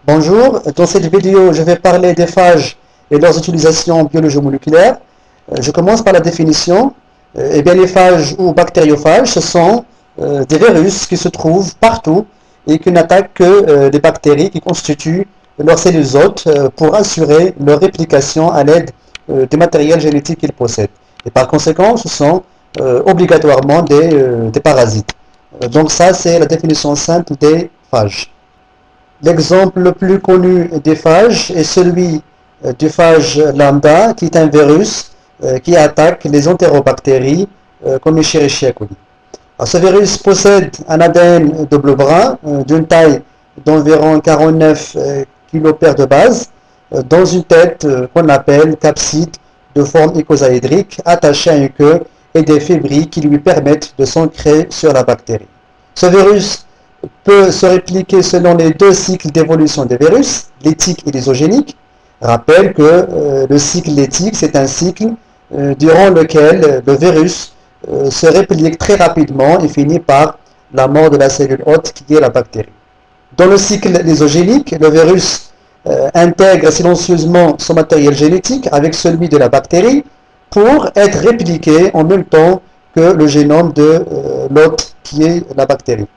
Bonjour, dans cette vidéo, je vais parler des phages et leurs utilisations en biologie moléculaire. Je commence par la définition. Les phages ou bactériophages, ce sont des virus qui se trouvent partout et qui n'attaquent que des bactéries qui constituent leurs cellules hôtes pour assurer leur réplication à l'aide du matériel génétique qu'ils possèdent. Et par conséquent, ce sont obligatoirement des parasites. Donc ça, c'est la définition simple des phages. L'exemple le plus connu des phages est celui du phage lambda, qui est un virus qui attaque les entérobactéries comme Escherichia coli. Alors, ce virus possède un ADN de bleu brun d'une taille d'environ 49 kPa de base dans une tête qu'on appelle capside de forme icosaédrique attachée à une queue et des fibrilles qui lui permettent de s'ancrer sur la bactérie. Ce virus peut se répliquer selon les deux cycles d'évolution des virus, l'éthique et l'isogénique. Rappelle que le cycle l'éthique, c'est un cycle durant lequel le virus se réplique très rapidement et finit par la mort de la cellule hôte qui est la bactérie. Dans le cycle lysogénique, le virus intègre silencieusement son matériel génétique avec celui de la bactérie pour être répliqué en même temps que le génome de l'hôte qui est la bactérie.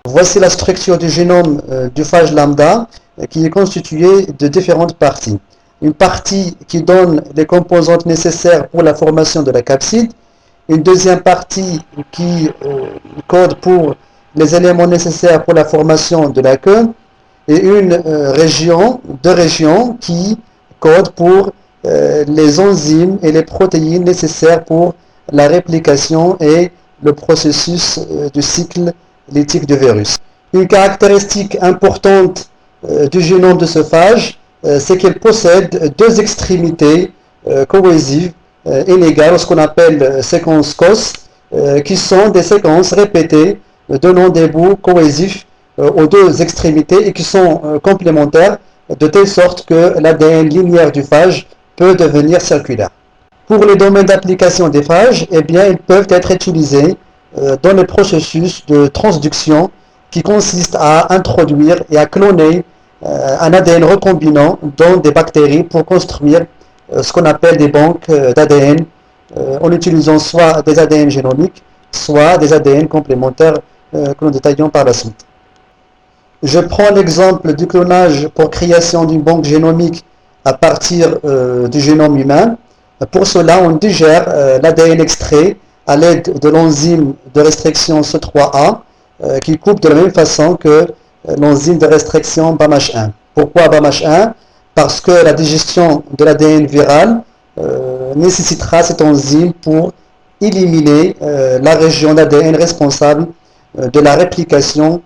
Voici la structure du génome du phage lambda qui est constituée de différentes parties. Une partie qui donne les composantes nécessaires pour la formation de la capside, une deuxième partie qui code pour les éléments nécessaires pour la formation de la queue, et deux régions qui codent pour les enzymes et les protéines nécessaires pour la réplication et le processus du cycle l'éthique du virus. Une caractéristique importante du génome de ce phage, c'est qu'il possède deux extrémités cohésives inégales, ce qu'on appelle séquences COS, qui sont des séquences répétées donnant des bouts cohésifs aux deux extrémités et qui sont complémentaires de telle sorte que l'ADN linéaire du phage peut devenir circulaire. Pour les domaines d'application des phages, ils peuvent être utilisés dans le processus de transduction qui consiste à introduire et à cloner un ADN recombinant dans des bactéries pour construire ce qu'on appelle des banques d'ADN en utilisant soit des ADN génomiques, soit des ADN complémentaires que nous détaillons par la suite. Je prends l'exemple du clonage pour création d'une banque génomique à partir du génome humain. Pour cela, on digère l'ADN extrait à l'aide de l'enzyme de restriction C3A qui coupe de la même façon que l'enzyme de restriction BAMH1. Pourquoi BAMH1? Parce que la digestion de l'ADN viral nécessitera cette enzyme pour éliminer la région d'ADN responsable de la réplication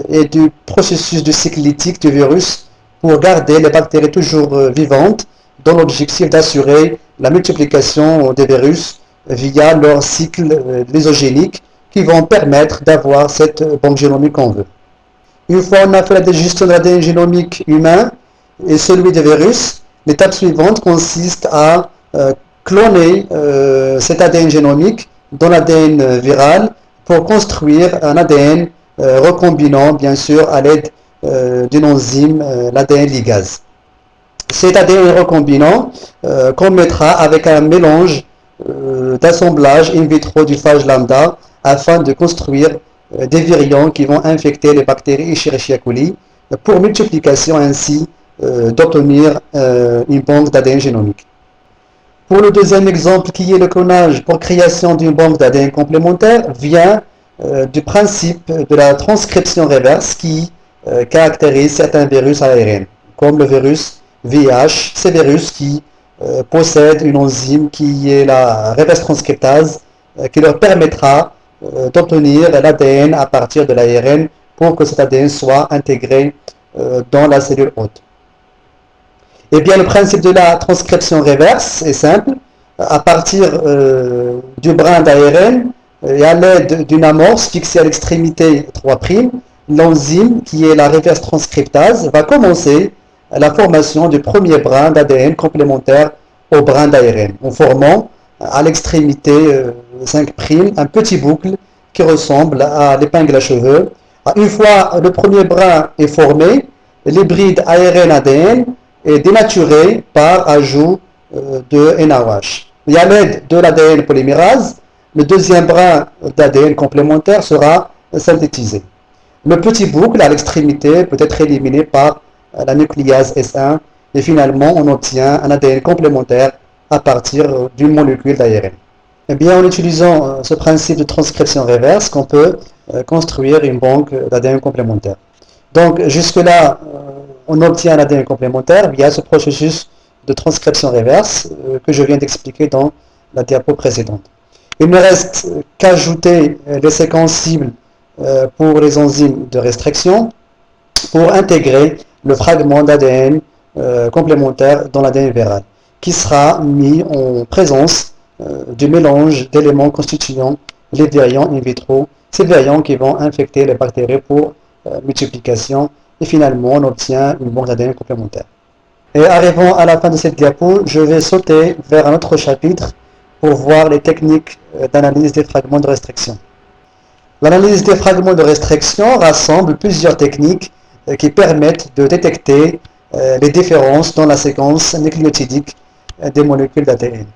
et du processus de cycle lytique du virus pour garder les bactéries toujours vivantes dans l'objectif d'assurer la multiplication des virus via leur cycle lysogénique qui vont permettre d'avoir cette banque génomique qu'on veut. Une fois on a fait la digestion de l'ADN génomique humain et celui des virus, l'étape suivante consiste à cloner cet ADN génomique dans l'ADN viral pour construire un ADN recombinant bien sûr à l'aide d'une enzyme, l'ADN ligase. Cet ADN recombinant qu'on mettra avec un mélange d'assemblage in vitro du phage lambda afin de construire des virions qui vont infecter les bactéries Escherichia coli pour multiplication ainsi d'obtenir une banque d'ADN génomique. Pour le deuxième exemple qui est le clonage pour création d'une banque d'ADN complémentaire vient du principe de la transcription reverse qui caractérise certains virus ARN comme le virus VIH, ces virus qui possèdent une enzyme qui est la reverse transcriptase qui leur permettra d'obtenir l'ADN à partir de l'ARN pour que cet ADN soit intégré dans la cellule hôte. Le principe de la transcription reverse est simple. À partir du brin d'ARN et à l'aide d'une amorce fixée à l'extrémité 3', l'enzyme qui est la reverse transcriptase va commencer la formation du premier brin d'ADN complémentaire au brin d'ARN, en formant à l'extrémité 5' un petit boucle qui ressemble à l'épingle à cheveux. Une fois le premier brin est formé, l'hybride ARN-ADN est dénaturé par ajout de NaOH. Et à l'aide de l'ADN polymérase, le deuxième brin d'ADN complémentaire sera synthétisé. Le petit boucle à l'extrémité peut être éliminé par la nucléase S1 et finalement on obtient un ADN complémentaire à partir d'une molécule d'ARN. Eh bien, en utilisant ce principe de transcription réverse, qu'on peut construire une banque d'ADN complémentaire. Donc, jusque-là, on obtient un ADN complémentaire via ce processus de transcription réverse que je viens d'expliquer dans la diapo précédente. Il ne reste qu'ajouter les séquences cibles pour les enzymes de restriction pour intégrer le fragment d'ADN complémentaire dans l'ADN viral, qui sera mis en présence du mélange d'éléments constituant les variants in vitro, ces variants qui vont infecter les bactéries pour multiplication, et finalement on obtient une banque d'ADN complémentaire. Et arrivant à la fin de cette diapo, je vais sauter vers un autre chapitre pour voir les techniques d'analyse des fragments de restriction. L'analyse des fragments de restriction rassemble plusieurs techniques qui permettent de détecter les différences dans la séquence nucléotidique des molécules d'ADN.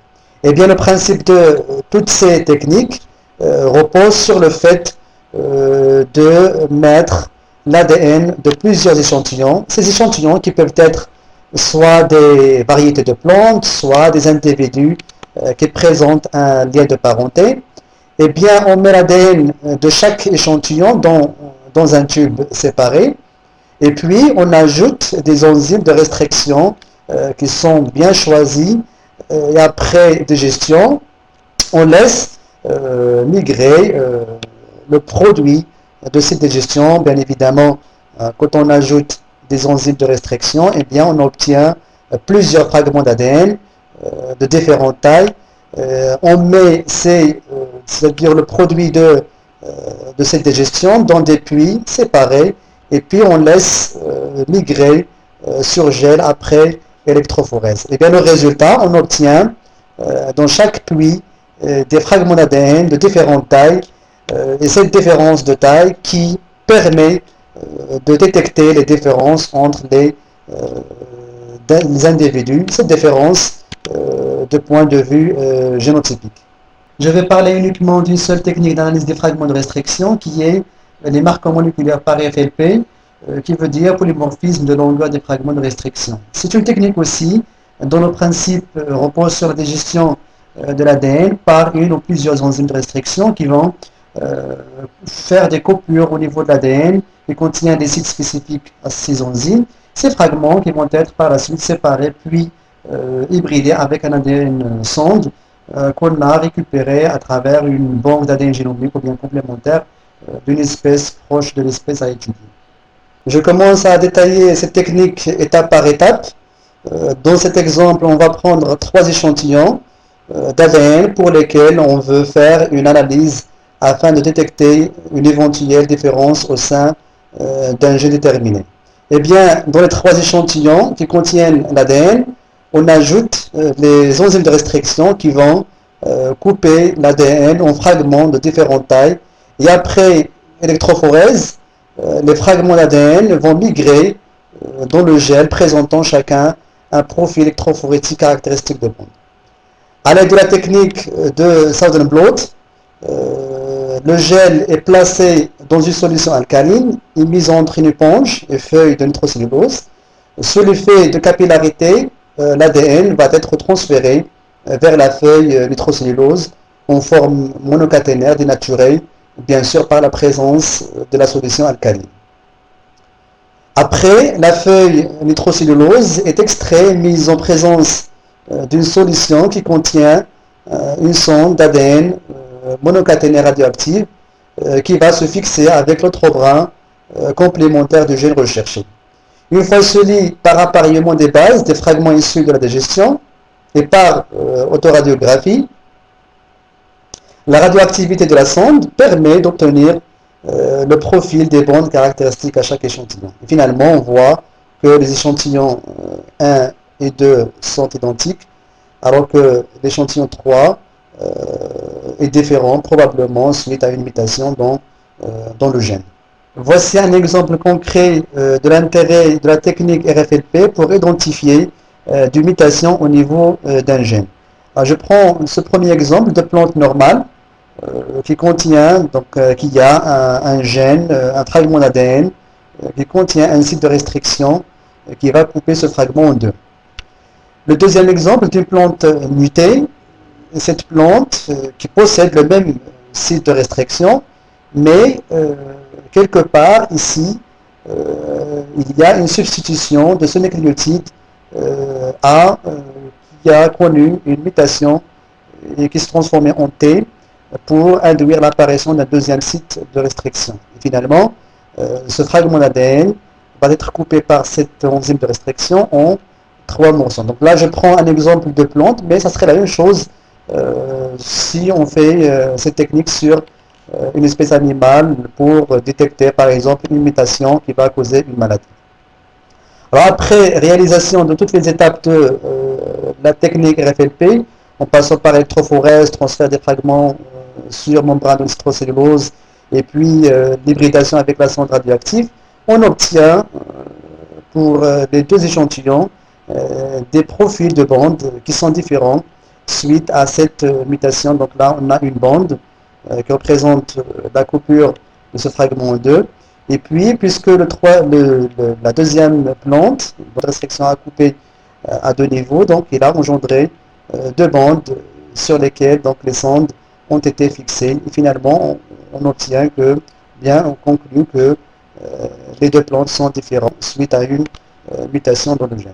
Eh bien, le principe de toutes ces techniques repose sur le fait de mettre l'ADN de plusieurs échantillons. Ces échantillons qui peuvent être soit des variétés de plantes, soit des individus qui présentent un lien de parenté. Eh bien, on met l'ADN de chaque échantillon dans un tube séparé, et puis on ajoute des enzymes de restriction qui sont bien choisies, et après digestion, on laisse migrer le produit de cette digestion. Bien évidemment, quand on ajoute des enzymes de restriction, eh bien, on obtient plusieurs fragments d'ADN de différentes tailles. On met c'est-à-dire le produit de cette digestion dans des puits séparés, et puis on laisse migrer sur gel après électrophorèse. Et bien le résultat, on obtient dans chaque puits des fragments d'ADN de différentes tailles, et cette différence de taille qui permet de détecter les différences entre les individus, cette différence de point de vue génotypique. Je vais parler uniquement d'une seule technique d'analyse des fragments de restriction qui est les marqueurs moléculaires par FLP, qui veut dire polymorphisme de longueur des fragments de restriction. C'est une technique aussi dont le principe repose sur la digestion de l'ADN par une ou plusieurs enzymes de restriction qui vont faire des coupures au niveau de l'ADN qui contient des sites spécifiques à ces enzymes. Ces fragments qui vont être par la suite séparés puis hybridés avec un ADN sonde qu'on a récupéré à travers une banque d'ADN génomique ou bien complémentaire d'une espèce proche de l'espèce à étudier. Je commence à détailler cette technique étape par étape. Dans cet exemple, on va prendre 3 échantillons d'ADN pour lesquels on veut faire une analyse afin de détecter une éventuelle différence au sein d'un gène déterminé. Eh bien, dans les 3 échantillons qui contiennent l'ADN, on ajoute les enzymes de restriction qui vont couper l'ADN en fragments de différentes tailles. Et après électrophorèse, les fragments d'ADN vont migrer dans le gel présentant chacun un profil électrophorétique caractéristique de bande. À l'aide de la technique de Southern Blot, le gel est placé dans une solution alcaline et mis entre une éponge et feuille de nitrocellulose. Sous l'effet de capillarité, l'ADN va être transféré vers la feuille nitrocellulose en forme monocaténaire dénaturée, bien sûr par la présence de la solution alcaline. Après, la feuille nitrocellulose est extraite et mise en présence d'une solution qui contient une sonde d'ADN monocaténaire radioactive qui va se fixer avec l'autre brin complémentaire du gène recherché. Une fois scellé par appareillement des bases, des fragments issus de la digestion et par autoradiographie, la radioactivité de la sonde permet d'obtenir le profil des bandes caractéristiques à chaque échantillon. Et finalement, on voit que les échantillons 1 et 2 sont identiques, alors que l'échantillon 3 est différent, probablement suite à une mutation dans le gène. Voici un exemple concret de l'intérêt de la technique RFLP pour identifier des mutations au niveau d'un gène. Alors, je prends ce premier exemple de plante normale qui contient, qui a un gène, un fragment d'ADN qui contient un site de restriction qui va couper ce fragment en deux. Le deuxième exemple est une plante mutée. Cette plante qui possède le même site de restriction, mais quelque part ici, il y a une substitution de ce nucléotide qui a connu une mutation et qui se transformait en T pour induire l'apparition d'un deuxième site de restriction. Et finalement, ce fragment d'ADN va être coupé par cette enzyme de restriction en 3 morceaux. Donc là, je prends un exemple de plante, mais ça serait la même chose si on fait cette technique sur une espèce animale pour détecter par exemple une mutation qui va causer une maladie. Alors après réalisation de toutes les étapes de la technique RFLP, en passant par électrophorèse, transfert des fragments sur membrane de nitrocellulose et puis l'hybridation avec la sonde radioactive, on obtient pour les deux échantillons des profils de bandes qui sont différents suite à cette mutation. Donc là, on a une bande qui représente la coupure de ce fragment 2. Et puis, puisque la deuxième plante, votre restriction a coupé à deux niveaux, donc il a engendré deux bandes sur lesquelles donc, les sondes ont été fixées. Et finalement, on obtient que, bien, on conclut que les deux plantes sont différentes suite à une mutation dans le gène.